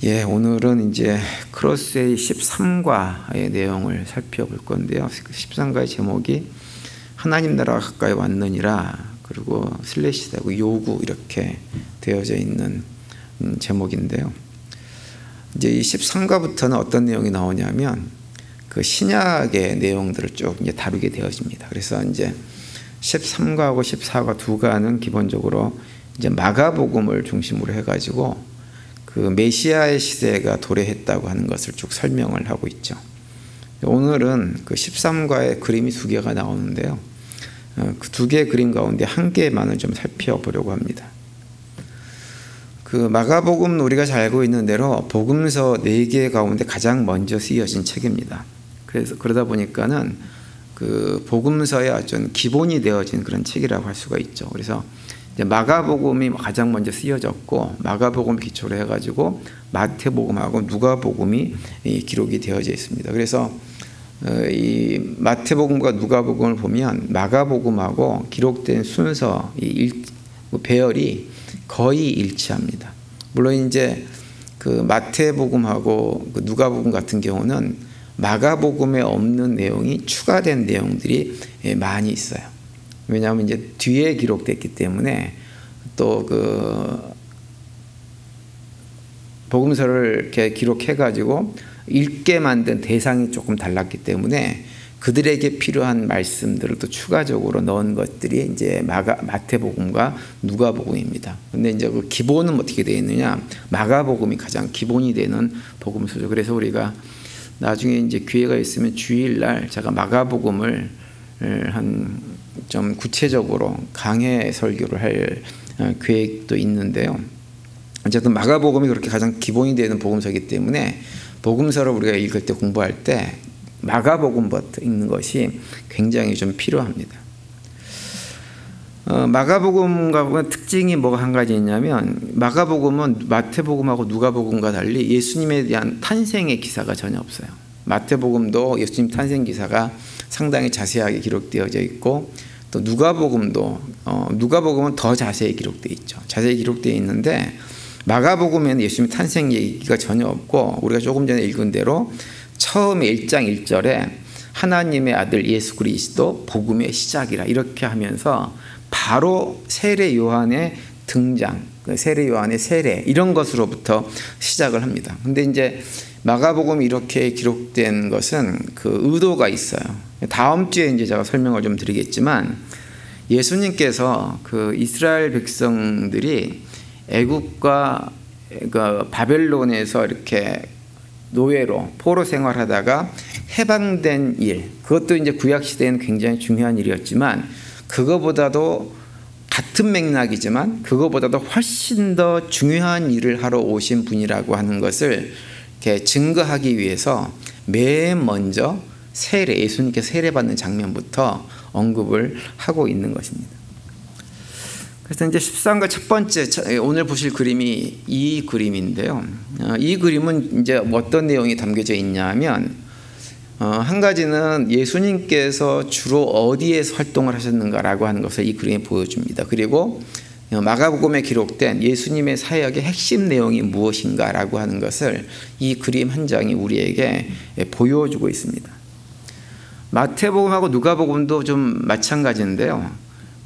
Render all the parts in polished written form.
예, 오늘은 이제 크로스의 13과의 내용을 살펴볼 건데요. 13과의 제목이 하나님 나라가 가까이 왔느니라, 그리고 슬래시 되고 요구 이렇게 되어져 있는 제목인데요. 이제 이 13과부터는 어떤 내용이 나오냐면 그 신약의 내용들을 쭉 이제 다루게 되어집니다. 그래서 이제 13과하고 14과 두 과는 기본적으로 이제 마가복음을 중심으로 해가지고 그 메시아의 시대가 도래했다고 하는 것을 쭉 설명을 하고 있죠. 오늘은 그 13과의 그림이 두 개가 나오는데요. 그 두 개의 그림 가운데 한 개만을 좀 살펴보려고 합니다. 그 마가복음은 우리가 잘 알고 있는 대로 복음서 4개 가운데 가장 먼저 쓰여진 책입니다. 그래서 그러다 보니까는 그 복음서의 어떤 기본이 되어진 그런 책이라고 할 수가 있죠. 그래서 이제 마가복음이 가장 먼저 쓰여졌고, 마가복음 기초로 해가지고 마태복음하고 누가복음이 기록이 되어져 있습니다. 그래서 이 마태복음과 누가복음을 보면 마가복음하고 기록된 순서, 배열이 거의 일치합니다. 물론 이제 그 마태복음하고 그 누가복음 같은 경우는 마가복음에 없는 내용이 추가된 내용들이 많이 있어요. 왜냐하면 이제 뒤에 기록됐기 때문에, 또 그 복음서를 이렇게 기록해가지고 읽게 만든 대상이 조금 달랐기 때문에 그들에게 필요한 말씀들을 또 추가적으로 넣은 것들이 이제 마태복음과 누가복음입니다. 근데 이제 그 기본은 어떻게 되어 있느냐? 마가복음이 가장 기본이 되는 복음서죠. 그래서 우리가 나중에 이제 기회가 있으면 주일날 제가 마가복음을 한 좀 구체적으로 강해 설교를 할 계획도 있는데요. 어쨌든 마가복음이 그렇게 가장 기본이 되는 복음서이기 때문에 복음서를 우리가 읽을 때, 공부할 때 마가복음부터 읽는 것이 굉장히 좀 필요합니다. 마가복음과 특징이 뭐가 한 가지 있냐면, 마가복음은 마태복음하고 누가복음과 달리 예수님에 대한 탄생의 기사가 전혀 없어요. 마태복음도 예수님 탄생 기사가 상당히 자세하게 기록되어져 있고, 또 누가복음도 누가복음은 더 자세히 기록되어 있죠. 자세히 기록되어 있는데 마가복음에는 예수님 탄생 얘기가 전혀 없고, 우리가 조금 전에 읽은 대로 처음에 1장 1절에 하나님의 아들 예수 그리스도 복음의 시작이라 이렇게 하면서 바로 세례 요한의 등장, 세례 요한의 세례 이런 것으로부터 시작을 합니다. 근데 이제 마가복음이 이렇게 기록된 것은 그 의도가 있어요. 다음 주에 이제 제가 설명을 좀 드리겠지만, 예수님께서 그 이스라엘 백성들이 애국과 그 바벨론에서 이렇게 노예로 포로 생활하다가 해방된 일, 그것도 이제 구약 시대에는 굉장히 중요한 일이었지만, 그거보다도 같은 맥락이지만 그거보다도 훨씬 더 중요한 일을 하러 오신 분이라고 하는 것을 이렇게 증거하기 위해서 맨 먼저 세례, 예수님께서 세례받는 장면부터 언급을 하고 있는 것입니다. 그래서 이제 13과 첫 번째, 오늘 보실 그림이 이 그림인데요. 이 그림은 이제 어떤 내용이 담겨져 있냐면, 한 가지는 예수님께서 주로 어디에서 활동을 하셨는가라고 하는 것을 이 그림이 보여줍니다. 그리고 마가복음에 기록된 예수님의 사역의 핵심 내용이 무엇인가라고 하는 것을 이 그림 한 장이 우리에게 보여주고 있습니다. 마태복음하고 누가복음도 좀 마찬가지인데요.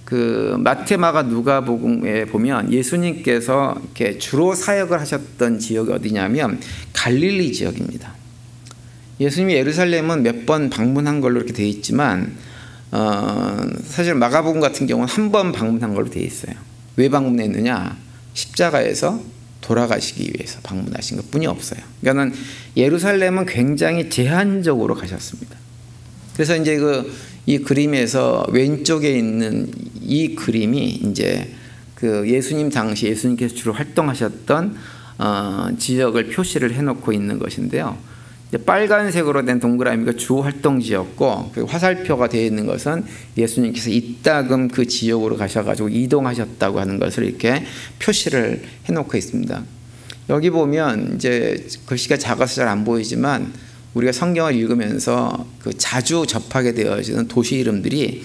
그 마태, 마가, 누가복음에 보면 예수님께서 이렇게 주로 사역을 하셨던 지역이 어디냐면 갈릴리 지역입니다. 예수님이 예루살렘은 몇 번 방문한 걸로 이렇게 되어 있지만, 사실 마가복음 같은 경우는 한 번 방문한 걸로 되어 있어요. 왜 방문했느냐? 십자가에서 돌아가시기 위해서 방문하신 것뿐이 없어요. 그러니까는 예루살렘은 굉장히 제한적으로 가셨습니다. 그래서 이제 이 그림에서 왼쪽에 있는 이 그림이 이제 그 예수님 당시 예수님께서 주로 활동하셨던 지역을 표시를 해놓고 있는 것인데요. 빨간색으로 된 동그라미가 주 활동지였고, 그 화살표가 되어 있는 것은 예수님께서 이따금 그 지역으로 가셔가지고 이동하셨다고 하는 것을 이렇게 표시를 해놓고 있습니다. 여기 보면 이제 글씨가 작아서 잘 안 보이지만, 우리가 성경을 읽으면서 그 자주 접하게 되어지는 도시 이름들이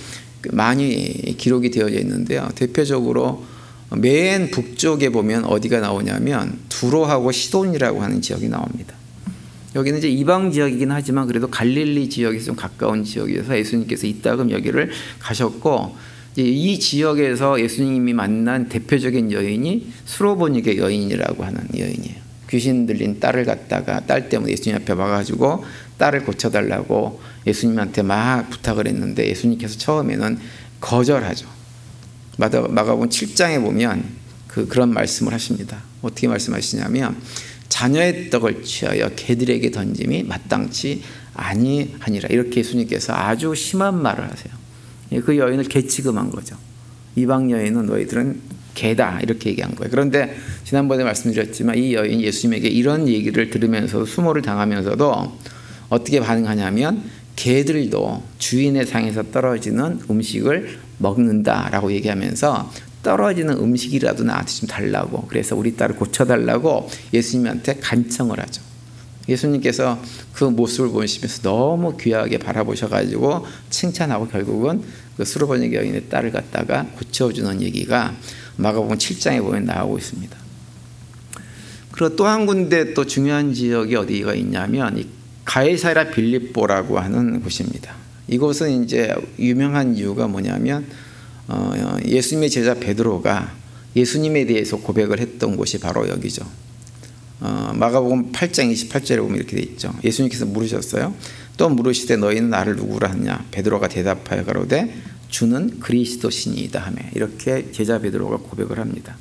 많이 기록이 되어져 있는데요. 대표적으로 맨 북쪽에 보면 어디가 나오냐면 두로하고 시돈이라고 하는 지역이 나옵니다. 여기는 이제 이방 지역이긴 하지만 그래도 갈릴리 지역에서 좀 가까운 지역이어서 예수님께서 이따금 여기를 가셨고, 이 지역에서 예수님이 만난 대표적인 여인이 수로보니게 여인이라고 하는 여인이에요. 귀신 들린 딸을 갖다가 딸 때문에 예수님 앞에 와가지고 딸을 고쳐달라고 예수님한테 막 부탁을 했는데 예수님께서 처음에는 거절하죠. 마가복음 7장에 보면 그런 말씀을 하십니다. 어떻게 말씀하시냐면 자녀의 떡을 취하여 개들에게 던짐이 마땅치 아니하니라. 이렇게 예수님께서 아주 심한 말을 하세요. 그 여인을 개취급한 거죠. 이방 여인은 너희들은 개다 이렇게 얘기한 거예요. 그런데 지난번에 말씀드렸지만 이 여인이 예수님에게 이런 얘기를 들으면서도 수모를 당하면서도 어떻게 반응하냐면 개들도 주인의 상에서 떨어지는 음식을 먹는다라고 얘기하면서 떨어지는 음식이라도 나한테 좀 달라고, 그래서 우리 딸을 고쳐달라고 예수님한테 간청을 하죠. 예수님께서 그 모습을 보시면서 너무 귀하게 바라보셔가지고 칭찬하고 결국은 그 수로보니게 여인의 딸을 갖다가 고쳐주는 얘기가 마가복음 7장에 보면 나오고 있습니다. 그리고 또 한 군데 또 중요한 지역이 어디가 있냐면 이 가이사랴 빌립보라고 하는 곳입니다. 이곳은 이제 유명한 이유가 뭐냐면 예수님의 제자 베드로가 예수님에 대해서 고백을 했던 곳이 바로 여기죠. 마가복음 8장 28절에 보면 이렇게 돼 있죠. 예수님께서 물으셨어요. 또 물으시되 너희는 나를 누구라 하냐? 베드로가 대답하여 가로되 주는 그리스도시니이다 하며, 이렇게 제자 베드로가 고백을 합니다.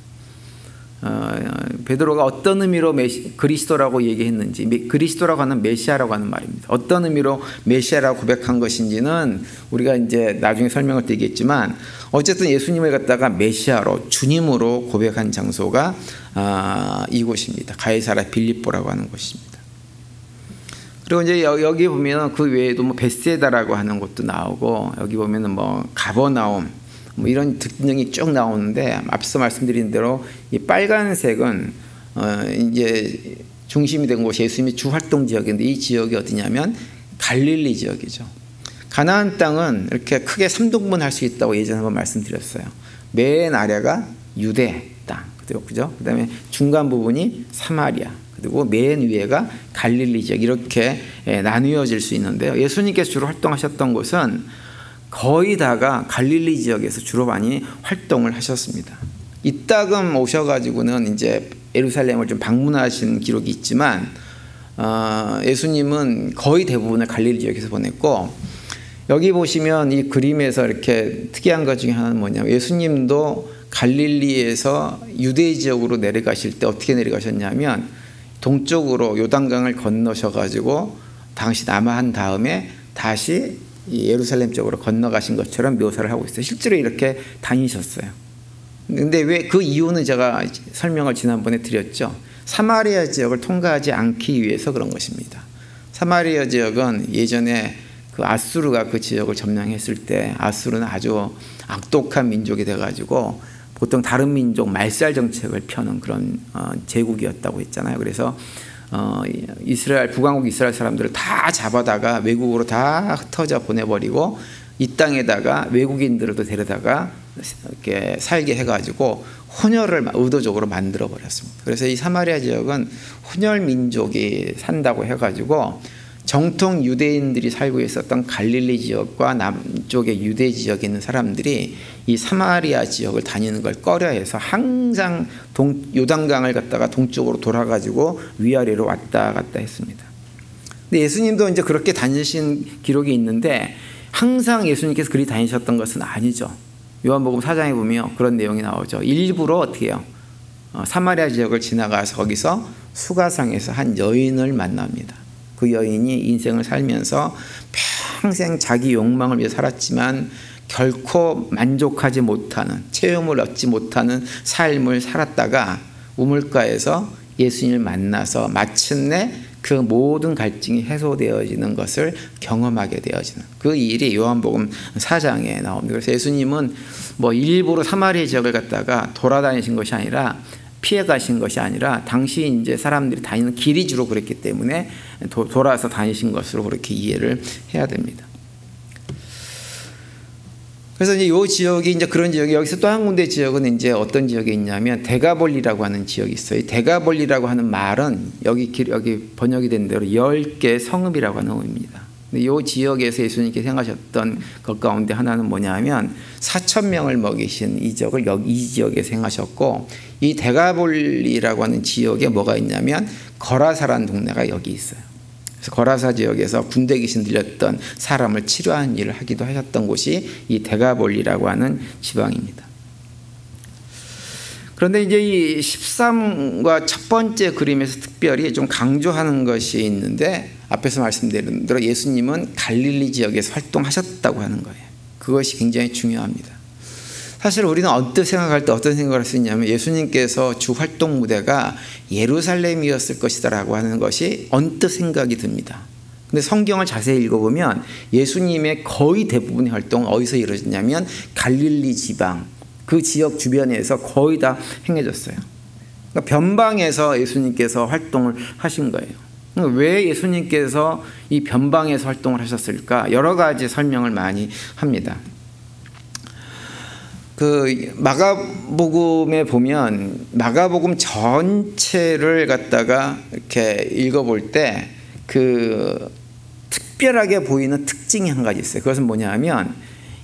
베드로가 어떤 의미로 그리스도라고 얘기했는지, 그리스도라고 하는 메시아라고 하는 말입니다. 어떤 의미로 메시아라고 고백한 것인지는 우리가 이제 나중에 설명을 드리겠지만 어쨌든 예수님을 갖다가 메시아로, 주님으로 고백한 장소가 이곳입니다. 가이사랴 빌립보라고 하는 곳입니다. 그리고 이제 여기 보면 그 외에도 뭐 베세다라고 하는 곳도 나오고, 여기 보면은 뭐 가버나움 뭐 이런 특징이 쭉 나오는데, 앞서 말씀드린 대로 이 빨간색은 이제 중심이 된 곳이 예수님의 주 활동 지역인데, 이 지역이 어디냐면 갈릴리 지역이죠. 가나안 땅은 이렇게 크게 3등분할 수 있다고 예전에 한번 말씀드렸어요. 맨 아래가 유대 땅, 그죠? 그다음에 중간 부분이 사마리아, 그리고 맨 위에가 갈릴리 지역, 이렇게 나뉘어질 수 있는데요. 예수님께서 주로 활동하셨던 곳은 거의 다가 갈릴리 지역에서 주로 많이 활동을 하셨습니다. 이따금 오셔가지고는 이제 예루살렘을 좀 방문하신 기록이 있지만 예수님은 거의 대부분을 갈릴리 지역에서 보냈고, 여기 보시면 이 그림에서 이렇게 특이한 것 중에 하나는 뭐냐면 예수님도 갈릴리에서 유대 지역으로 내려가실 때 어떻게 내려가셨냐면 동쪽으로 요단강을 건너셔가지고 당시 남하한 다음에 다시 예루살렘 쪽으로 건너가신 것처럼 묘사를 하고 있어요. 실제로 이렇게 다니셨어요. 근데 왜, 그 이유는 제가 설명을 지난번에 드렸죠. 사마리아 지역을 통과하지 않기 위해서 그런 것입니다. 사마리아 지역은 예전에 그 아수르가 그 지역을 점령했을 때 아수르는 아주 악독한 민족이 돼가지고 보통 다른 민족 말살 정책을 펴는 그런 제국이었다고 했잖아요. 그래서 이스라엘, 북왕국 이스라엘 사람들을 다 잡아다가 외국으로 다 흩어져 보내버리고 이 땅에다가 외국인들을 데려다가 이렇게 살게 해가지고 혼혈을 의도적으로 만들어 버렸습니다. 그래서 이 사마리아 지역은 혼혈 민족이 산다고 해가지고 정통 유대인들이 살고 있었던 갈릴리 지역과 남쪽의 유대 지역에 있는 사람들이 이 사마리아 지역을 다니는 걸 꺼려해서 항상 요단강을 갖다가 동쪽으로 돌아가지고 위아래로 왔다 갔다 했습니다. 근데 예수님도 이제 그렇게 다니신 기록이 있는데 항상 예수님께서 그리 다니셨던 것은 아니죠. 요한복음 4장에 보면 그런 내용이 나오죠. 일부러 어떻게 해요? 사마리아 지역을 지나가서 거기서 수가상에서 한 여인을 만납니다. 그 여인이 인생을 살면서 평생 자기 욕망을 위해 살았지만 결코 만족하지 못하는, 체험을 얻지 못하는 삶을 살았다가 우물가에서 예수님을 만나서 마침내 그 모든 갈증이 해소되어지는 것을 경험하게 되어지는 그 일이 요한복음 4장에 나옵니다. 그래서 예수님은 뭐 일부러 사마리아 지역을 갖다가 돌아다니신 것이 아니라, 피해 가신 것이 아니라 당시 이제 사람들이 다니는 길이 주로 그랬기 때문에 돌아서 다니신 것으로 그렇게 이해를 해야 됩니다. 그래서 이제 이 지역이 이제 그런 지역이, 여기서 또 한 군데 지역은 이제 어떤 지역에 있냐면 데가볼리라고 하는 지역이 있어요. 데가볼리라고 하는 말은 여기 번역이 된 대로 10개 성읍이라고 하는 의미입니다. 근데 이 지역에서 예수님께서 행하셨던 것 가운데 하나는 뭐냐면 4,000명을 먹이신 이적을 이 지역에서 행하셨고, 이 데가볼리라고 하는 지역에 뭐가 있냐면 거라사라는 동네가 여기 있어요. 그래서 거라사 지역에서 군대 귀신 들렸던 사람을 치료하는 일을 하기도 하셨던 곳이 이 데가볼리라고 하는 지방입니다. 그런데 이제 이 13과 첫 번째 그림에서 특별히 좀 강조하는 것이 있는데, 앞에서 말씀드린 대로 예수님은 갈릴리 지역에서 활동하셨다고 하는 거예요. 그것이 굉장히 중요합니다. 사실 우리는 언뜻 생각할 때 어떤 생각을 할 수 있냐면, 예수님께서 주 활동 무대가 예루살렘이었을 것이다라고 하는 것이 언뜻 생각이 듭니다. 근데 성경을 자세히 읽어보면 예수님의 거의 대부분의 활동은 어디서 이루어졌냐면 갈릴리 지방, 그 지역 주변에서 거의 다 행해졌어요. 그러니까 변방에서 예수님께서 활동을 하신 거예요. 왜 예수님께서 이 변방에서 활동을 하셨을까? 여러 가지 설명을 많이 합니다. 그 마가복음에 보면 마가복음 전체를 갖다가 이렇게 읽어볼 때 그 특별하게 보이는 특징이 한 가지 있어요. 그것은 뭐냐면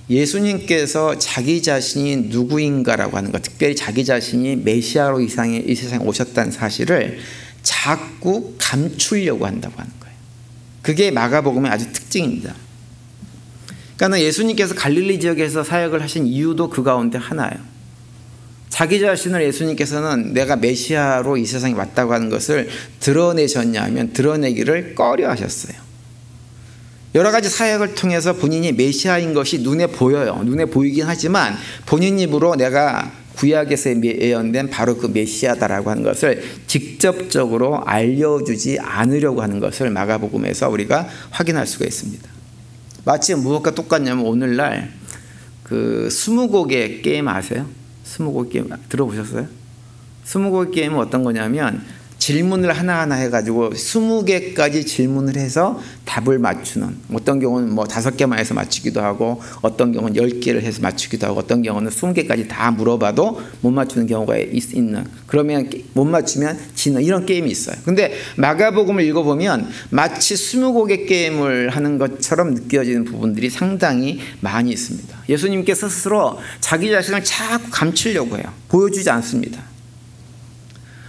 예수님께서 자기 자신이 누구인가라고 하는 것, 특별히 자기 자신이 메시아로 이 세상에 오셨다는 사실을 자꾸 감추려고 한다고 하는 거예요. 그게 마가복음의 아주 특징입니다. 그러니까 예수님께서 갈릴리 지역에서 사역을 하신 이유도 그 가운데 하나예요. 자기 자신을 예수님께서는 내가 메시아로 이 세상에 왔다고 하는 것을 드러내셨냐면 드러내기를 꺼려 하셨어요. 여러 가지 사역을 통해서 본인이 메시아인 것이 눈에 보여요. 눈에 보이긴 하지만 본인 입으로 내가 구약에서 예언된 바로 그 메시아다라고 하는 것을 직접적으로 알려주지 않으려고 하는 것을 마가복음에서 우리가 확인할 수가 있습니다. 마치 무엇과 똑같냐면 오늘날 그 스무고개 게임 아세요? 스무고개 게임 들어보셨어요? 스무고개 게임은 어떤 거냐면 질문을 하나하나 해가지고 20개까지 질문을 해서 답을 맞추는, 어떤 경우는 뭐 5개만 해서 맞추기도 하고, 어떤 경우는 10개를 해서 맞추기도 하고, 어떤 경우는 20개까지 다 물어봐도 못 맞추는 경우가 있는, 그러면 못 맞추면 지는, 이런 게임이 있어요. 근데 마가복음을 읽어보면 마치 20곡의 게임을 하는 것처럼 느껴지는 부분들이 상당히 많이 있습니다. 예수님께서 스스로 자기 자신을 자꾸 감추려고 해요. 보여주지 않습니다.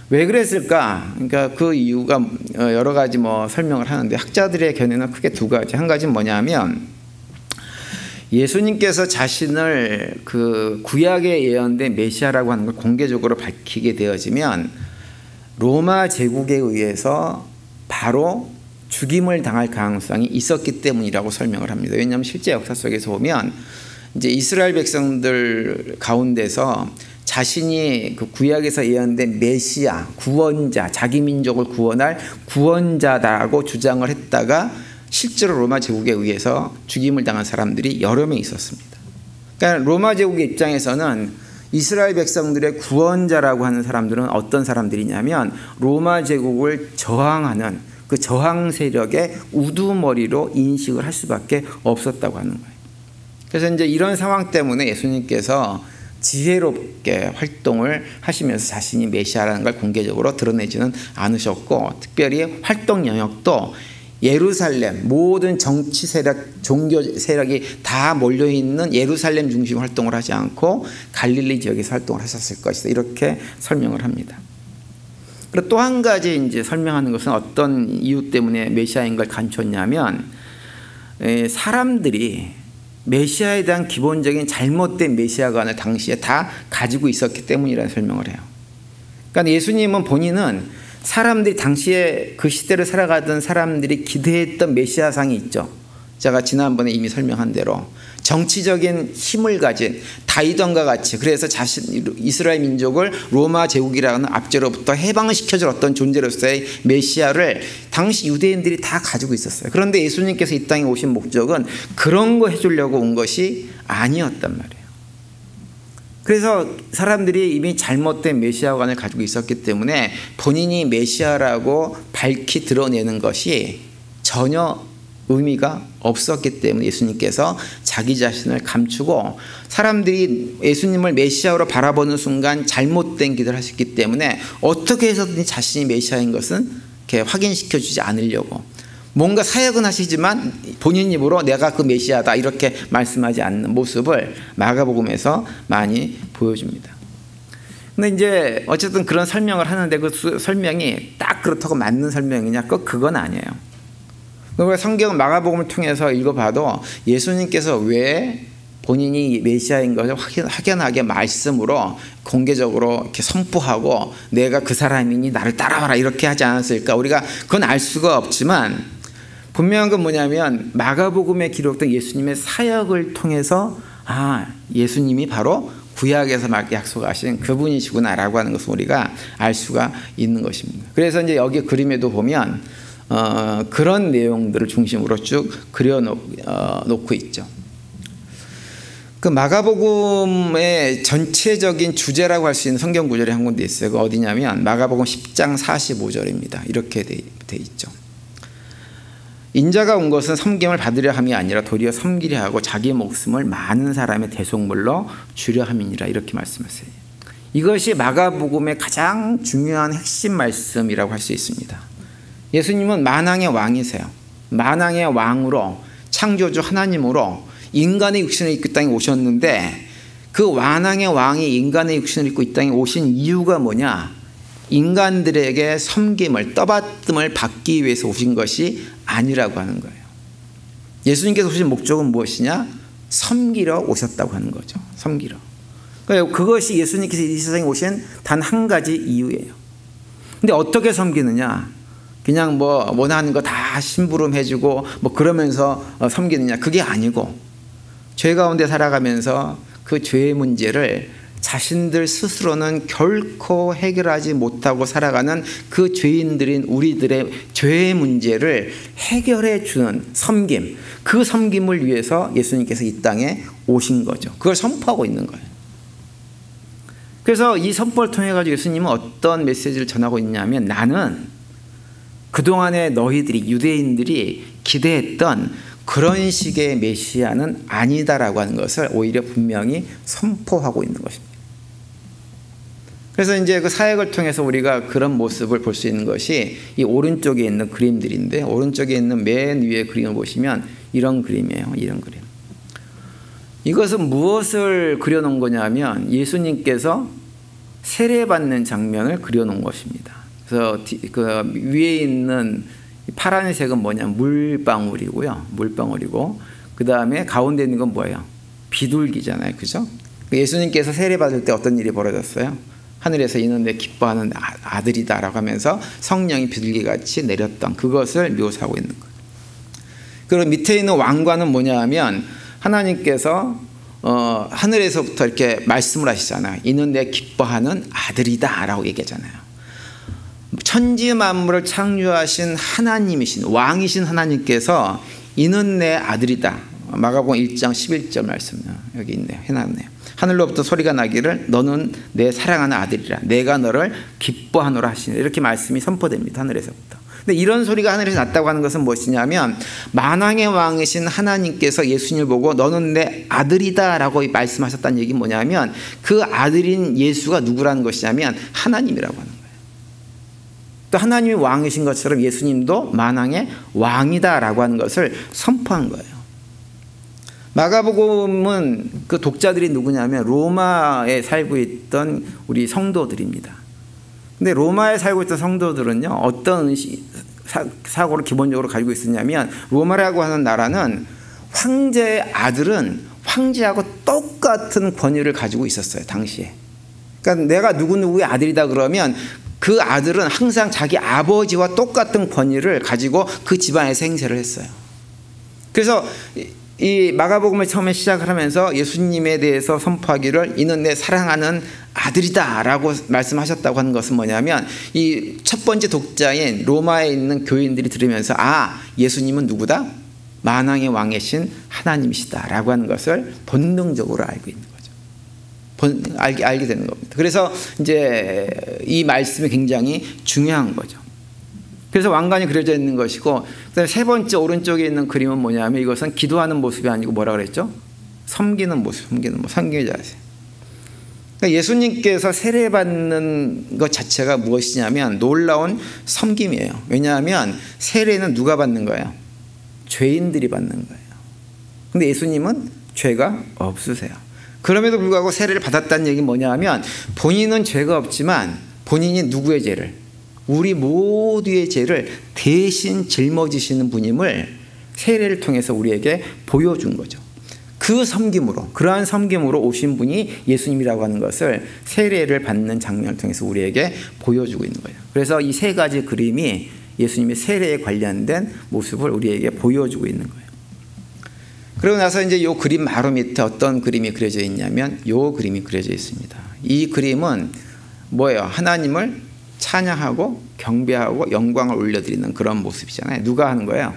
왜 그랬을까? 그러니까 그 이유가 여러 가지 뭐 설명을 하는데, 학자들의 견해는 크게 두 가지. 한 가지는 뭐냐면 예수님께서 자신을 그 구약에 예언된 메시아라고 하는 걸 공개적으로 밝히게 되어지면 로마 제국에 의해서 바로 죽임을 당할 가능성이 있었기 때문이라고 설명을 합니다. 왜냐하면 실제 역사 속에서 보면 이제 이스라엘 백성들 가운데서 자신이 그 구약에서 예언된 메시아, 구원자, 자기 민족을 구원할 구원자다라고 주장을 했다가 실제로 로마 제국에 의해서 죽임을 당한 사람들이 여러 명 있었습니다. 그러니까 로마 제국의 입장에서는 이스라엘 백성들의 구원자라고 하는 사람들은 어떤 사람들이냐면 로마 제국을 저항하는 그 저항 세력의 우두머리로 인식을 할 수밖에 없었다고 하는 거예요. 그래서 이제 이런 상황 때문에 예수님께서 지혜롭게 활동을 하시면서 자신이 메시아라는 걸 공개적으로 드러내지는 않으셨고, 특별히 활동 영역도 예루살렘, 모든 정치 세력, 종교 세력이 다 몰려있는 예루살렘 중심 활동을 하지 않고 갈릴리 지역에서 활동을 하셨을 것이다, 이렇게 설명을 합니다. 그리고 또 한 가지 이제 설명하는 것은 어떤 이유 때문에 메시아인 걸 감췄냐면, 사람들이 메시아에 대한 기본적인 잘못된 메시아관을 당시에 다 가지고 있었기 때문이라는 설명을 해요. 그러니까 예수님은 본인은 사람들이 당시에 그 시대를 살아가던 사람들이 기대했던 메시아상이 있죠. 제가 지난번에 이미 설명한 대로 정치적인 힘을 가진 다윗왕과 같이, 그래서 이스라엘 민족을 로마 제국이라는 압제로부터 해방시켜줄 어떤 존재로서의 메시아를 당시 유대인들이 다 가지고 있었어요. 그런데 예수님께서 이 땅에 오신 목적은 그런 거 해주려고 온 것이 아니었단 말이에요. 그래서 사람들이 이미 잘못된 메시아관을 가지고 있었기 때문에 본인이 메시아라고 밝히 드러내는 것이 전혀 의미가 없었기 때문에 예수님께서 자기 자신을 감추고 사람들이 예수님을 메시아로 바라보는 순간 잘못된 기도를 하셨기 때문에 어떻게 해서든지 자신이 메시아인 것은 이렇게 확인시켜주지 않으려고 뭔가 사역은 하시지만 본인 입으로 내가 그 메시아다 이렇게 말씀하지 않는 모습을 마가복음에서 많이 보여줍니다. 근데 이제 어쨌든 그런 설명을 하는데 그 설명이 딱 그렇다고 맞는 설명이냐? 그건 아니에요. 우리가 성경은 마가복음을 통해서 읽어봐도 예수님께서 왜 본인이 메시아인 것을 확연하게 말씀으로 공개적으로 이렇게 선포하고 내가 그 사람이니 나를 따라와라 이렇게 하지 않았을까? 우리가 그건 알 수가 없지만 분명한 건 뭐냐면 마가복음에 기록된 예수님의 사역을 통해서 예수님이 바로 구약에서 막 약속하신 그분이시구나라고 하는 것을 우리가 알 수가 있는 것입니다. 그래서 이제 여기 그림에도 보면 그런 내용들을 중심으로 쭉 그려놓고 있죠. 그 마가복음의 전체적인 주제라고 할 수 있는 성경 구절이 한 군데 있어요. 그 어디냐면 마가복음 10장 45절입니다. 이렇게 돼 있죠. 인자가 온 것은 섬김을 받으려 함이 아니라 도리어 섬기려 하고 자기 목숨을 많은 사람의 대속물로 주려 함이니라 이렇게 말씀하세요. 이것이 마가복음의 가장 중요한 핵심 말씀이라고 할 수 있습니다. 예수님은 만왕의 왕이세요. 만왕의 왕으로 창조주 하나님으로 인간의 육신을 입고 이 땅에 오셨는데 그 만왕의 왕이 인간의 육신을 입고 이 땅에 오신 이유가 뭐냐? 인간들에게 섬김을 떠받침을 받기 위해서 오신 것이 아니라고 하는 거예요. 예수님께서 오신 목적은 무엇이냐? 섬기러 오셨다고 하는 거죠. 섬기러. 그것이 예수님께서 이 세상에 오신 단 한 가지 이유예요. 근데 어떻게 섬기느냐? 그냥 뭐 원하는 거 다 심부름해주고 뭐 그러면서 섬기느냐? 그게 아니고 죄 가운데 살아가면서 그 죄의 문제를 자신들 스스로는 결코 해결하지 못하고 살아가는 그 죄인들인 우리들의 죄의 문제를 해결해 주는 섬김, 그 섬김을 위해서 예수님께서 이 땅에 오신 거죠. 그걸 선포하고 있는 거예요. 그래서 이 선포를 통해 가지고 예수님은 어떤 메시지를 전하고 있냐면 나는 그동안에 너희들이 유대인들이 기대했던 그런 식의 메시아는 아니다라고 하는 것을 오히려 분명히 선포하고 있는 것입니다. 그래서 이제 그 사역을 통해서 우리가 그런 모습을 볼 수 있는 것이 이 오른쪽에 있는 그림들인데 오른쪽에 있는 맨 위에 그림을 보시면 이런 그림이에요. 이런 그림. 이것은 무엇을 그려놓은 거냐면 예수님께서 세례받는 장면을 그려놓은 것입니다. 그래서 그 위에 있는 파란색은 뭐냐면 물방울이고요. 물방울이고 그 다음에 가운데 있는 건 뭐예요? 비둘기잖아요. 그죠? 예수님께서 세례받을 때 어떤 일이 벌어졌어요? 하늘에서 이는 내 기뻐하는 아들이다라고 하면서 성령이 비둘기같이 내렸던 그것을 묘사하고 있는 거예요. 그리고 밑에 있는 왕관은 뭐냐 하면 하나님께서 하늘에서부터 이렇게 말씀을 하시잖아요. 이는 내 기뻐하는 아들이다 라고 얘기하잖아요. 천지 만물을 창조하신 하나님이신 왕이신 하나님께서 이는 내 아들이다. 마가복음 1장 11절 말씀 여기 있네요. 해놨네요. 하늘로부터 소리가 나기를 너는 내 사랑하는 아들이라 내가 너를 기뻐하노라 하시네. 이렇게 말씀이 선포됩니다. 하늘에서부터. 근데 이런 소리가 하늘에서 났다고 하는 것은 무엇이냐면 만왕의 왕이신 하나님께서 예수님을 보고 너는 내 아들이다 라고 말씀하셨다는 얘기는 뭐냐면 그 아들인 예수가 누구라는 것이냐면 하나님이라고 하는 거예요. 또 하나님이 왕이신 것처럼 예수님도 만왕의 왕이다 라고 하는 것을 선포한 거예요. 마가복음은 그 독자들이 누구냐면 로마에 살고 있던 우리 성도들입니다. 근데 로마에 살고 있던 성도들은요 어떤 사고를 기본적으로 가지고 있었냐면 로마라고 하는 나라는 황제의 아들은 황제하고 똑같은 권위를 가지고 있었어요. 당시에. 그러니까 내가 누구누구의 아들이다 그러면 그 아들은 항상 자기 아버지와 똑같은 권위를 가지고 그 집안에서 행세를 했어요. 그래서 이 마가복음을 처음에 시작을 하면서 예수님에 대해서 선포하기를 이는 내 사랑하는 아들이다 라고 말씀하셨다고 하는 것은 뭐냐면 이 첫 번째 독자인 로마에 있는 교인들이 들으면서 예수님은 누구다? 만왕의 왕이신 하나님이시다 라고 하는 것을 본능적으로 알고 있는 거죠. 알게 되는 겁니다. 그래서 이제 이 말씀이 굉장히 중요한 거죠. 그래서 왕관이 그려져 있는 것이고, 그다음에 세 번째 오른쪽에 있는 그림은 뭐냐면 이것은 기도하는 모습이 아니고 뭐라 그랬죠? 섬기는 모습, 섬기는 자세. 그러니까 예수님께서 세례받는 것 자체가 무엇이냐면 놀라운 섬김이에요. 왜냐하면 세례는 누가 받는 거예요? 죄인들이 받는 거예요. 근데 예수님은 죄가 없으세요. 그럼에도 불구하고 세례를 받았다는 얘기는 뭐냐 하면 본인은 죄가 없지만 본인이 누구의 죄를, 우리 모두의 죄를 대신 짊어지시는 분임을 세례를 통해서 우리에게 보여준 거죠. 그 섬김으로, 그러한 섬김으로 오신 분이 예수님이라고 하는 것을 세례를 받는 장면을 통해서 우리에게 보여주고 있는 거예요. 그래서 이 세 가지 그림이 예수님의 세례에 관련된 모습을 우리에게 보여주고 있는 거예요. 그러고 나서 이제 이 그림 바로 밑에 어떤 그림이 그려져 있냐면 이 그림이 그려져 있습니다. 이 그림은 뭐예요? 하나님을 찬양하고 경배하고 영광을 올려드리는 그런 모습이잖아요. 누가 하는 거예요?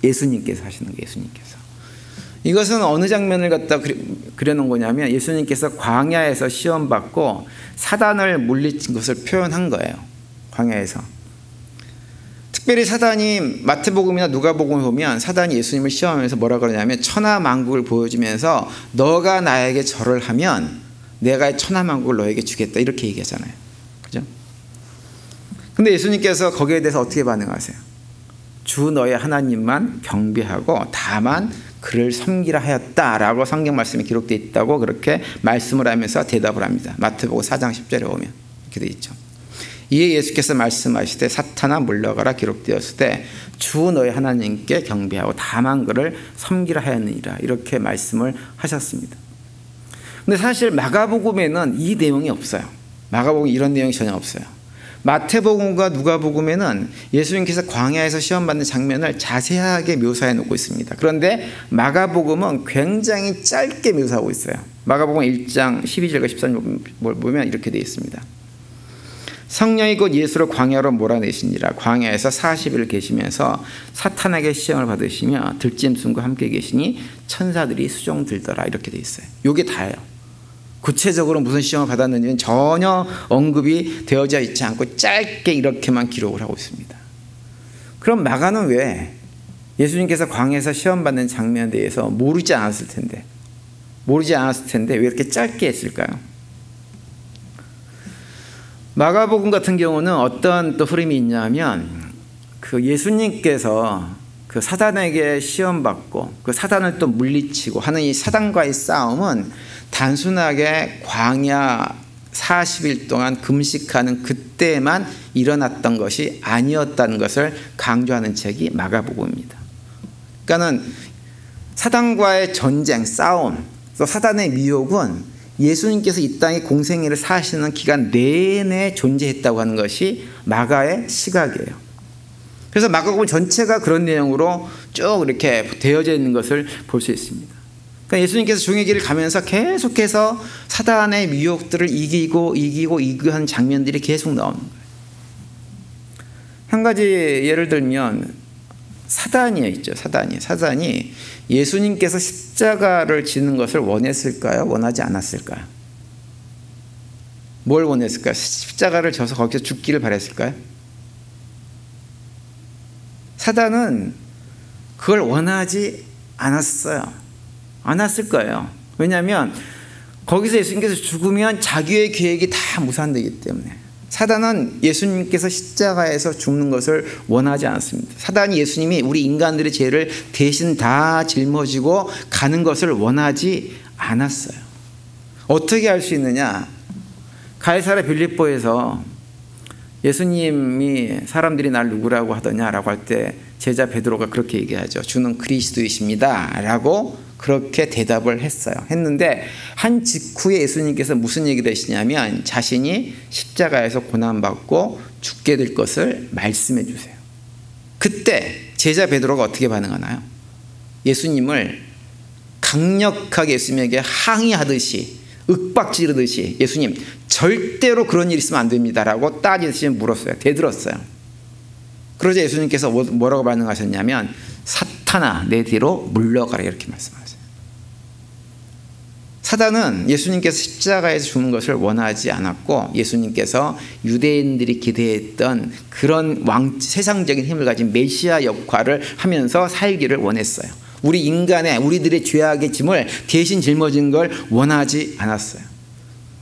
예수님께서 하시는 거예요. 예수님께서. 이것은 어느 장면을 갖다 그려놓은 거냐면 예수님께서 광야에서 시험받고 사단을 물리친 것을 표현한 거예요. 광야에서. 특별히 사단이 마태복음이나 누가복음을 보면 사단이 예수님을 시험하면서 뭐라 그러냐면 천하만국을 보여주면서 너가 나에게 절을 하면 내가 천하만국을 너에게 주겠다 이렇게 얘기하잖아요. 그죠? 근데 예수님께서 거기에 대해서 어떻게 반응하세요? 주 너의 하나님만 경배하고 다만 그를 섬기라 하였다라고 성경 말씀에 기록되어 있다고 그렇게 말씀을 하면서 대답을 합니다. 마태복음 4장 10절에 보면 이렇게 되어 있죠. 이에 예수께서 말씀하시되 사탄아 물러가라 기록되었을 때 주 너의 하나님께 경배하고 다만 그를 섬기라 하였느니라 이렇게 말씀을 하셨습니다. 근데 사실 마가복음에는 이 내용이 없어요. 마가복음 이런 내용이 전혀 없어요. 마태복음과 누가복음에는 예수님께서 광야에서 시험받는 장면을 자세하게 묘사해 놓고 있습니다. 그런데 마가복음은 굉장히 짧게 묘사하고 있어요. 마가복음 1장 12절과 13절 보면 이렇게 되어 있습니다. 성령이 곧 예수를 광야로 몰아내시니라. 광야에서 40일 계시면서 사탄에게 시험을 받으시며 들짐승과 함께 계시니 천사들이 수종 들더라 이렇게 되어 있어요. 이게 다예요. 구체적으로 무슨 시험을 받았는지는 전혀 언급이 되어져 있지 않고 짧게 이렇게만 기록을 하고 있습니다. 그럼 마가는 왜 예수님께서 광야에서 시험받는 장면에 대해서 모르지 않았을 텐데 왜 이렇게 짧게 했을까요? 마가복음 같은 경우는 어떤 또 흐름이 있냐면 그 예수님께서 그 사단에게 시험받고 그 사단을 또 물리치고 하는 이 사단과의 싸움은 단순하게 광야 40일 동안 금식하는 그때만 일어났던 것이 아니었다는 것을 강조하는 책이 마가복음입니다. 그러니까는 사단과의 전쟁, 싸움, 또 사단의 미혹은 예수님께서 이 땅에 공생애를 사시는 기간 내내 존재했다고 하는 것이 마가의 시각이에요. 그래서 마가복음 전체가 그런 내용으로 쭉 이렇게 되어져 있는 것을 볼 수 있습니다. 그러니까 예수님께서 종의 길을 가면서 계속해서 사단의 미혹들을 이기고 하는 장면들이 계속 나오는 거예요. 한 가지 예를 들면 사단이 있죠. 사단이 예수님께서 십자가를 지는 것을 원했을까요? 원하지 않았을까요? 뭘 원했을까요? 십자가를 져서 거기서 죽기를 바랬을까요? 사단은 그걸 원하지 않았어요. 않았을 거예요. 왜냐하면 거기서 예수님께서 죽으면 자기의 계획이 다 무산되기 때문에. 사단은 예수님께서 십자가에서 죽는 것을 원하지 않았습니다. 사단이 예수님이 우리 인간들의 죄를 대신 다 짊어지고 가는 것을 원하지 않았어요. 어떻게 할 수 있느냐? 가이사랴 빌립보에서 예수님이 사람들이 날 누구라고 하더냐라고 할 때 제자 베드로가 그렇게 얘기하죠. 주는 그리스도이십니다 라고 그렇게 대답을 했는데 한 직후에 예수님께서 무슨 얘기를 하시냐면 자신이 십자가에서 고난받고 죽게 될 것을 말씀해 주세요. 그때 제자 베드로가 어떻게 반응하나요? 예수님을 강력하게 예수님에게 항의하듯이 윽박지르듯이 예수님 절대로 그런 일 있으면 안 됩니다라고 따지듯이 물었어요. 대들었어요. 그러자 예수님께서 뭐라고 반응하셨냐면 사탄아 내 뒤로 물러가라 이렇게 말씀하세요. 사단은 예수님께서 십자가에서 죽는 것을 원하지 않았고 예수님께서 유대인들이 기대했던 그런 세상적인 힘을 가진 메시아 역할을 하면서 살기를 원했어요. 우리 인간의 우리들의 죄악의 짐을 대신 짊어진 걸 원하지 않았어요.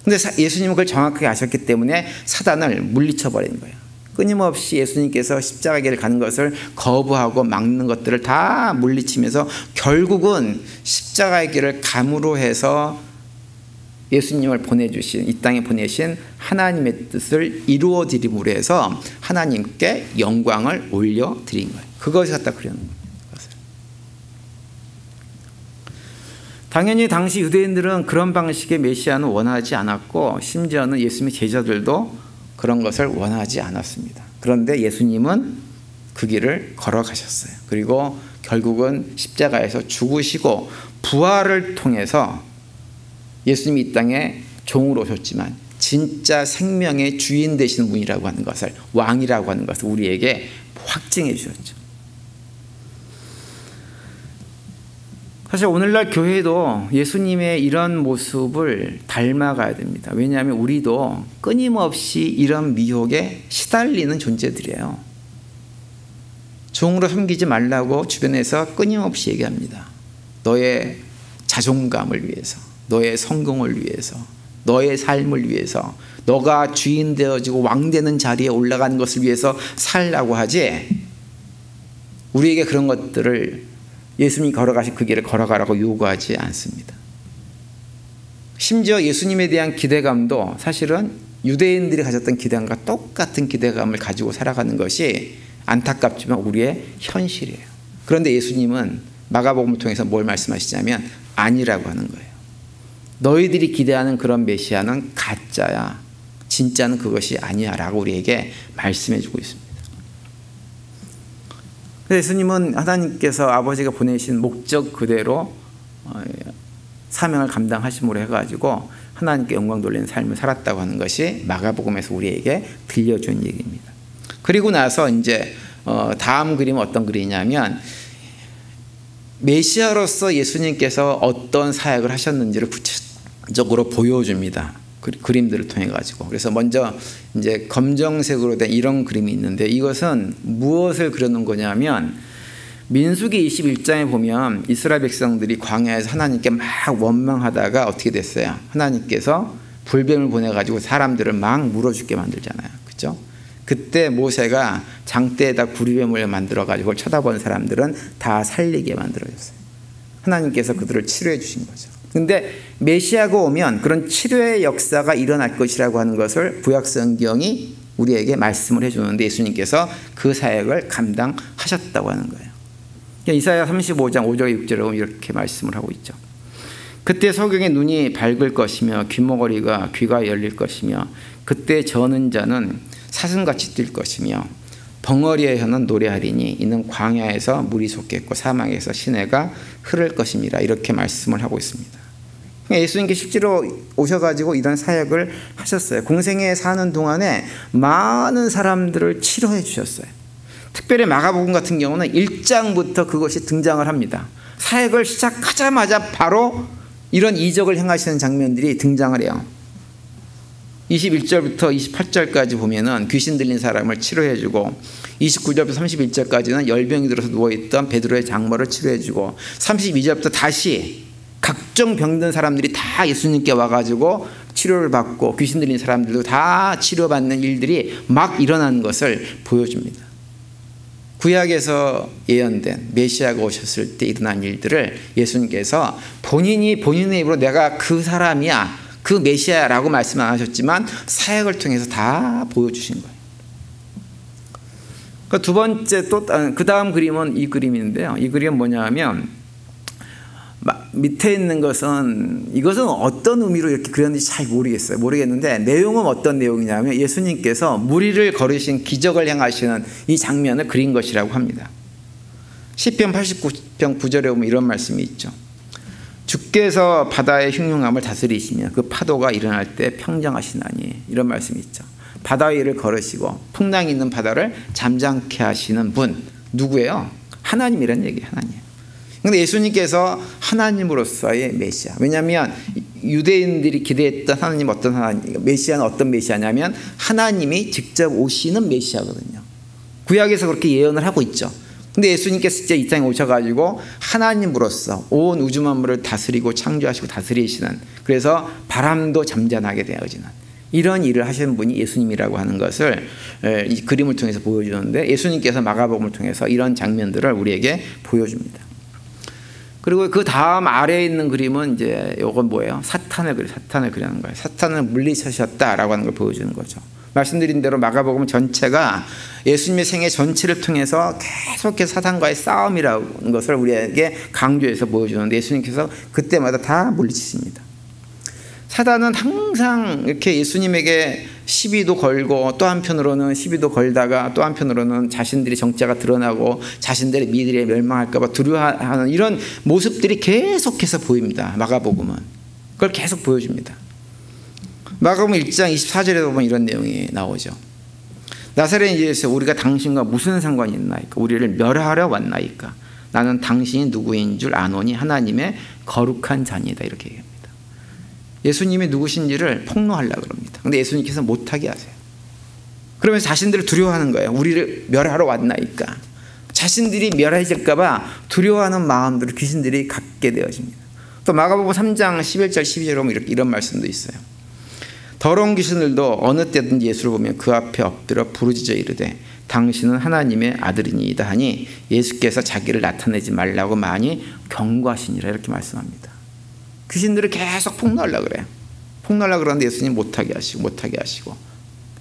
그런데 예수님은 그걸 정확하게 아셨기 때문에 사단을 물리쳐 버린 거예요. 끊임없이 예수님께서 십자가 길을 가는 것을 거부하고 막는 것들을 다 물리치면서 결국은 십자가의 길을 감으로 해서 예수님을 보내주신, 이 땅에 보내신 하나님의 뜻을 이루어 드림으로 해서 하나님께 영광을 올려드린 거예요. 그것이 갖다 그려놓은 거예요. 당연히 당시 유대인들은 그런 방식의 메시아는 원하지 않았고 심지어는 예수님의 제자들도 그런 것을 원하지 않았습니다. 그런데 예수님은 그 길을 걸어가셨어요. 그리고 결국은 십자가에서 죽으시고 부활을 통해서 예수님이 이 땅에 종으로 오셨지만 진짜 생명의 주인 되시는 분이라고 하는 것을, 왕이라고 하는 것을 우리에게 확증해 주셨죠. 사실 오늘날 교회도 예수님의 이런 모습을 닮아가야 됩니다. 왜냐하면 우리도 끊임없이 이런 미혹에 시달리는 존재들이에요. 종으로 섬기지 말라고 주변에서 끊임없이 얘기합니다. 너의 자존감을 위해서, 너의 성공을 위해서, 너의 삶을 위해서, 너가 주인 되어지고 왕 되는 자리에 올라가는 것을 위해서 살라고 하지, 우리에게 그런 것들을 예수님이 걸어가신 그 길을 걸어가라고 요구하지 않습니다. 심지어 예수님에 대한 기대감도 사실은 유대인들이 가졌던 기대감과 똑같은 기대감을 가지고 살아가는 것이 안타깝지만 우리의 현실이에요. 그런데 예수님은 마가복음을 통해서 뭘 말씀하시냐면 아니라고 하는 거예요. 너희들이 기대하는 그런 메시아는 가짜야. 진짜는 그것이 아니야 라고 우리에게 말씀해 주고 있습니다. 예수님은 하나님께서 아버지가 보내신 목적 그대로 사명을 감당하심으로 해가지고 하나님께 영광 돌리는 삶을 살았다고 하는 것이 마가복음에서 우리에게 들려준 얘기입니다. 그리고 나서 이제 다음 그림은 어떤 그림이냐면 메시아로서 예수님께서 어떤 사역을 하셨는지를 구체적으로 보여줍니다. 그림들을 통해 가지고. 그래서 먼저 이제 검정색으로 된 이런 그림이 있는데 이것은 무엇을 그려놓은 거냐면 민수기 21장에 보면 이스라엘 백성들이 광야에서 하나님께 막 원망하다가 어떻게 됐어요? 하나님께서 불뱀을 보내가지고 사람들을 막 물어 죽게 만들잖아요. 그렇죠? 그때 모세가 장대에다 구리뱀을 만들어가지고 그걸 쳐다본 사람들은 다 살리게 만들어졌어요. 하나님께서 그들을 치료해 주신 거죠. 근데 메시아가 오면 그런 치료의 역사가 일어날 것이라고 하는 것을 구약성경이 우리에게 말씀을 해주는데 예수님께서 그 사역을 감당하셨다고 하는 거예요. 이사야 35장 5절에 6절에 보면 이렇게 말씀을 하고 있죠. 그때 소경의 눈이 밝을 것이며 귀머거리가 귀가 열릴 것이며 그때 저는 자는 사슴같이 뛸 것이며 벙어리에서는 노래하리니 이는 광야에서 물이 솟겠고 사막에서 시내가 흐를 것입니다. 이렇게 말씀을 하고 있습니다. 예수님께 실제로 오셔가지고 이런 사역을 하셨어요. 공생에 사는 동안에 많은 사람들을 치료해 주셨어요. 특별히 마가복음 같은 경우는 1장부터 그것이 등장을 합니다. 사역을 시작하자마자 바로 이런 이적을 행하시는 장면들이 등장을 해요. 21절부터 28절까지 보면은 귀신 들린 사람을 치료해주고 29절부터 31절까지는 열병이 들어서 누워있던 베드로의 장모를 치료해주고 32절부터 다시 각종 병든 사람들이 다 예수님께 와가지고 치료를 받고 귀신 들린 사람들도 다 치료받는 일들이 막 일어나는 것을 보여줍니다. 구약에서 예언된 메시아가 오셨을 때 일어난 일들을 예수님께서 본인이 본인의 입으로 내가 그 사람이야, 그 메시아라고 말씀 안 하셨지만 사역을 통해서 다 보여주신 거예요. 두 번째 또 그 다음 그림은 이 그림인데요. 이 그림은 뭐냐면 밑에 있는 것은 이것은 어떤 의미로 이렇게 그렸는지 잘 모르겠는데 내용은 어떤 내용이냐면 예수님께서 무리를 걸으신 기적을 행하시는 이 장면을 그린 것이라고 합니다. 시편 89편 9절에 보면 이런 말씀이 있죠. 주께서 바다의 흉흉함을 다스리시며 그 파도가 일어날 때 평정하시나니, 이런 말씀이 있죠. 바다 위를 걸으시고 풍랑이 있는 바다를 잠잠케 하시는 분 누구예요? 하나님이라는 얘기예요. 하나님. 그런데 예수님께서 하나님으로서의 메시아. 왜냐하면 유대인들이 기대했던 하나님 어떤 하나님, 메시아는 어떤 메시아냐면 하나님이 직접 오시는 메시아거든요. 구약에서 그렇게 예언을 하고 있죠. 근데 예수님께서 진짜 이 땅에 오셔가지고 하나님으로서 온 우주 만물을 다스리고 창조하시고 다스리시는, 그래서 바람도 잠잠하게 되어지는 이런 일을 하시는 분이 예수님이라고 하는 것을 이 그림을 통해서 보여주는데, 예수님께서 마가복음을 통해서 이런 장면들을 우리에게 보여줍니다. 그리고 그 다음 아래에 있는 그림은 이제 이건 뭐예요? 사탄을 그리는 거예요. 사탄을 물리치셨다라고 하는 걸 보여주는 거죠. 말씀드린 대로 마가복음 전체가 예수님의 생애 전체를 통해서 계속해서 사탄과의 싸움이라는 것을 우리에게 강조해서 보여주는데, 예수님께서 그때마다 다 물리치십니다. 사단은 항상 이렇게 예수님에게 시비도 걸고, 또 한편으로는 시비도 걸다가 또 한편으로는 자신들의 정체가 드러나고 자신들의 미래에 멸망할까 봐 두려워하는 이런 모습들이 계속해서 보입니다. 마가복음은 그걸 계속 보여줍니다. 마가복음 1장 24절에 보면 이런 내용이 나오죠. 나사렛 예수, 우리가 당신과 무슨 상관이 있나이까? 우리를 멸하러 왔나이까? 나는 당신이 누구인 줄 아노니 하나님의 거룩한 자니다. 이렇게 얘기합니다. 예수님이 누구신지를 폭로하려고 그럽니다. 근데 예수님께서 못하게 하세요. 그러면서 자신들을 두려워하는 거예요. 우리를 멸하러 왔나이까? 자신들이 멸해질까 봐 두려워하는 마음들을 귀신들이 갖게 되어집니다. 또 마가복음 3장 11절 12절에 보면 이런 말씀도 있어요. 더러운 귀신들도 어느 때든지 예수를 보면 그 앞에 엎드려 부르짖어 이르되 당신은 하나님의 아들이니이다 하니 예수께서 자기를 나타내지 말라고 많이 경고하시니라. 이렇게 말씀합니다. 귀신들을 계속 폭로하려고 그래요. 폭로하려고 그러는데 예수님 못하게 하시고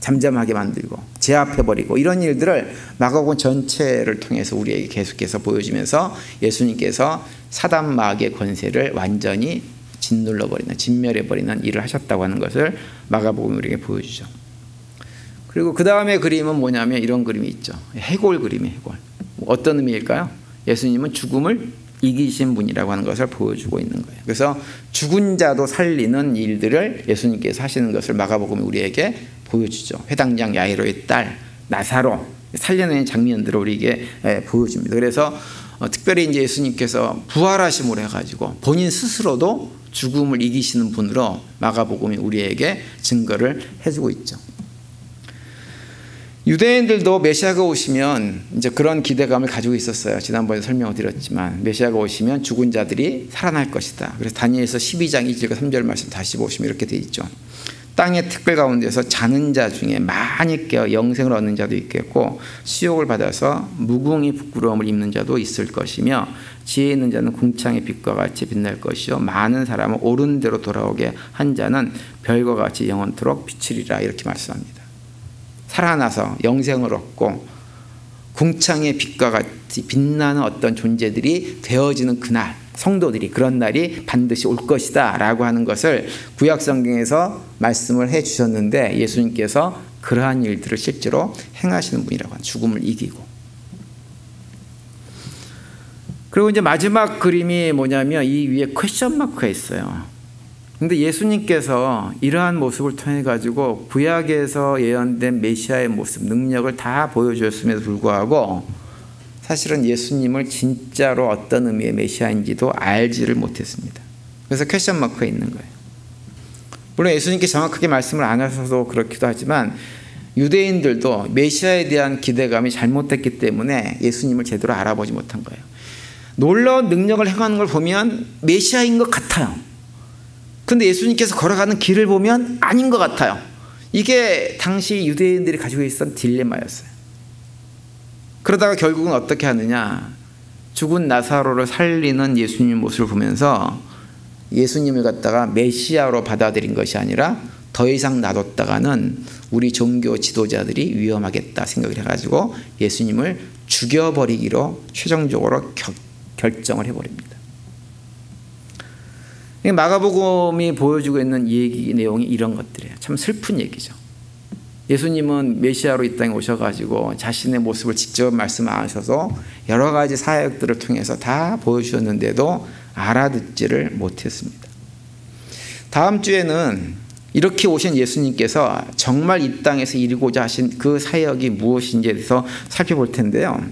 잠잠하게 만들고 제압해버리고, 이런 일들을 마가복음 전체를 통해서 우리에게 계속해서 보여주면서 예수님께서 사단 마귀의 권세를 완전히 짓눌러버리는, 진멸해버리는 일을 하셨다고 하는 것을 마가복음이 우리에게 보여주죠. 그리고 그 다음에 그림은 뭐냐면 이런 그림이 있죠. 해골 그림이에요. 해골. 어떤 의미일까요? 예수님은 죽음을 이기신 분이라고 하는 것을 보여주고 있는 거예요. 그래서 죽은 자도 살리는 일들을 예수님께서 하시는 것을 마가복음이 우리에게 보여주죠. 회당장 야이로의 딸 나사로 살려내는 장면들을 우리에게 보여줍니다. 그래서 특별히 이제 예수님께서 부활하심으로 해가지고 본인 스스로도 죽음을 이기시는 분으로 마가복음이 우리에게 증거를 해주고 있죠. 유대인들도 메시아가 오시면 이제 그런 기대감을 가지고 있었어요. 지난번에 설명을 드렸지만 메시아가 오시면 죽은 자들이 살아날 것이다. 그래서 다니엘서 12장 2절과 3절 말씀 다시 보시면 이렇게 되어 있죠. 땅의 특별 가운데서 자는 자 중에 많이 깨어 영생을 얻는 자도 있겠고 수욕을 받아서 무궁히 부끄러움을 입는 자도 있을 것이며 지혜 있는 자는 궁창의 빛과 같이 빛날 것이요 많은 사람을 옳은 대로 돌아오게 한 자는 별과 같이 영원토록 비치리라. 이렇게 말씀합니다. 살아나서 영생을 얻고 궁창의 빛과 같이 빛나는 어떤 존재들이 되어지는 그날, 성도들이 그런 날이 반드시 올 것이다 라고 하는 것을 구약성경에서 말씀을 해주셨는데, 예수님께서 그러한 일들을 실제로 행하시는 분이라고 하는, 죽음을 이기고. 그리고 이제 마지막 그림이 뭐냐면 이 위에 퀘션 마크가 있어요. 근데 예수님께서 이러한 모습을 통해 가지고 구약에서 예언된 메시아의 모습, 능력을 다 보여주었음에도 불구하고 사실은 예수님을 진짜로 어떤 의미의 메시아인지도 알지를 못했습니다. 그래서 퀘션 마크가 있는 거예요. 물론 예수님께서 정확하게 말씀을 안 하셔서 그렇기도 하지만 유대인들도 메시아에 대한 기대감이 잘못됐기 때문에 예수님을 제대로 알아보지 못한 거예요. 놀라운 능력을 행하는 걸 보면 메시아인 것 같아요. 근데 예수님께서 걸어가는 길을 보면 아닌 것 같아요. 이게 당시 유대인들이 가지고 있었던 딜레마였어요. 그러다가 결국은 어떻게 하느냐, 죽은 나사로를 살리는 예수님의 모습을 보면서 예수님을 갖다가 메시아로 받아들인 것이 아니라 더 이상 놔뒀다가는 우리 종교 지도자들이 위험하겠다 생각을 해가지고 예수님을 죽여버리기로 최종적으로 결정을 해버립니다. 마가복음이 보여주고 있는 얘기 내용이 이런 것들이에요. 참 슬픈 얘기죠. 예수님은 메시아로 이 땅에 오셔가지고 자신의 모습을 직접 말씀 안 하셔서 여러 가지 사역들을 통해서 다 보여주셨는데도 알아듣지를 못했습니다. 다음 주에는 이렇게 오신 예수님께서 정말 이 땅에서 이루고자 하신 그 사역이 무엇인지에 대해서 살펴볼 텐데요.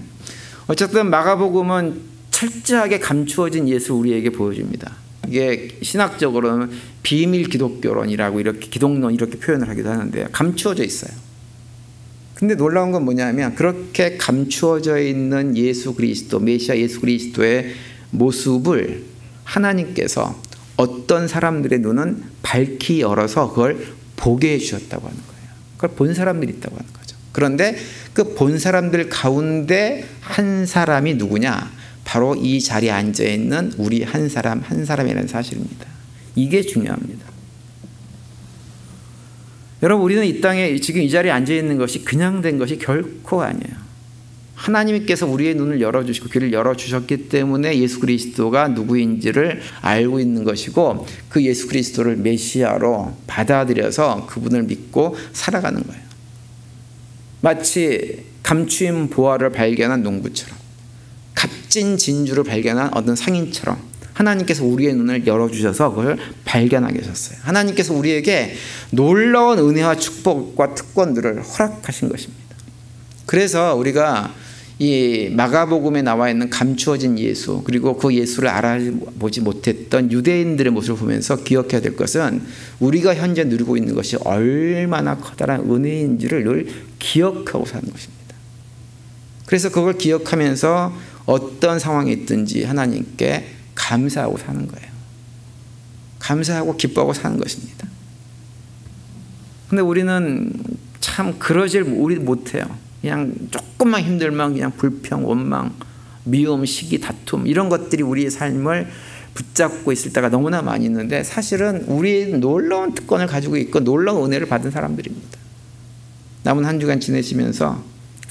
어쨌든 마가복음은 철저하게 감추어진 예수를 우리에게 보여줍니다. 이게 신학적으로는 비밀 기독교론이라고 이렇게 기독론 이렇게 표현을 하기도 하는데 감추어져 있어요. 근데 놀라운 건 뭐냐면 그렇게 감추어져 있는 예수 그리스도, 메시아 예수 그리스도의 모습을 하나님께서 어떤 사람들의 눈은 밝히 열어서 그걸 보게 해주셨다고 하는 거예요. 그걸 본 사람들이 있다고 하는 거죠. 그런데 그 본 사람들 가운데 한 사람이 누구냐? 바로 이 자리에 앉아있는 우리 한 사람이라는 사실입니다. 이게 중요합니다. 여러분, 우리는 이 땅에 지금 이 자리에 앉아있는 것이 그냥 된 것이 결코 아니에요. 하나님께서 우리의 눈을 열어주시고 귀를 열어주셨기 때문에 예수 그리스도가 누구인지를 알고 있는 것이고 그 예수 그리스도를 메시아로 받아들여서 그분을 믿고 살아가는 거예요. 마치 감추인 보화를 발견한 농부처럼, 값진 진주를 발견한 어떤 상인처럼 하나님께서 우리의 눈을 열어주셔서 그걸 발견하게 하셨어요. 하나님께서 우리에게 놀라운 은혜와 축복과 특권들을 허락하신 것입니다. 그래서 우리가 이 마가복음에 나와 있는 감추어진 예수, 그리고 그 예수를 알아보지 못했던 유대인들의 모습을 보면서 기억해야 될 것은 우리가 현재 누리고 있는 것이 얼마나 커다란 은혜인지를 늘 기억하고 사는 것입니다. 그래서 그걸 기억하면서 어떤 상황이 있든지 하나님께 감사하고 사는 거예요. 감사하고 기뻐하고 사는 것입니다. 근데 우리는 참 그러질 우리 못해요. 그냥 조금만 힘들면 그냥 불평, 원망, 미움, 시기, 다툼 이런 것들이 우리의 삶을 붙잡고 있을 때가 너무나 많이 있는데 사실은 우리의 놀라운 특권을 가지고 있고 놀라운 은혜를 받은 사람들입니다. 남은 한 주간 지내시면서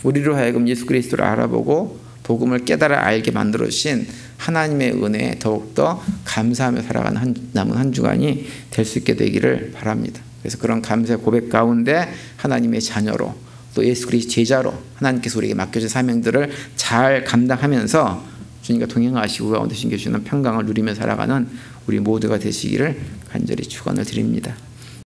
우리로 하여금 예수 그리스도를 알아보고 복음을 깨달아 알게 만들어주신 하나님의 은혜에 더욱더 감사하며 살아가는 남은 한 주간이 될 수 있게 되기를 바랍니다. 그래서 그런 감사의 고백 가운데 하나님의 자녀로 또 예수 그리스도 제자로 하나님께서 우리에게 맡겨진 사명들을 잘 감당하면서 주님과 동행하시고 가운데 신겨주시는 평강을 누리며 살아가는 우리 모두가 되시기를 간절히 축원을 드립니다.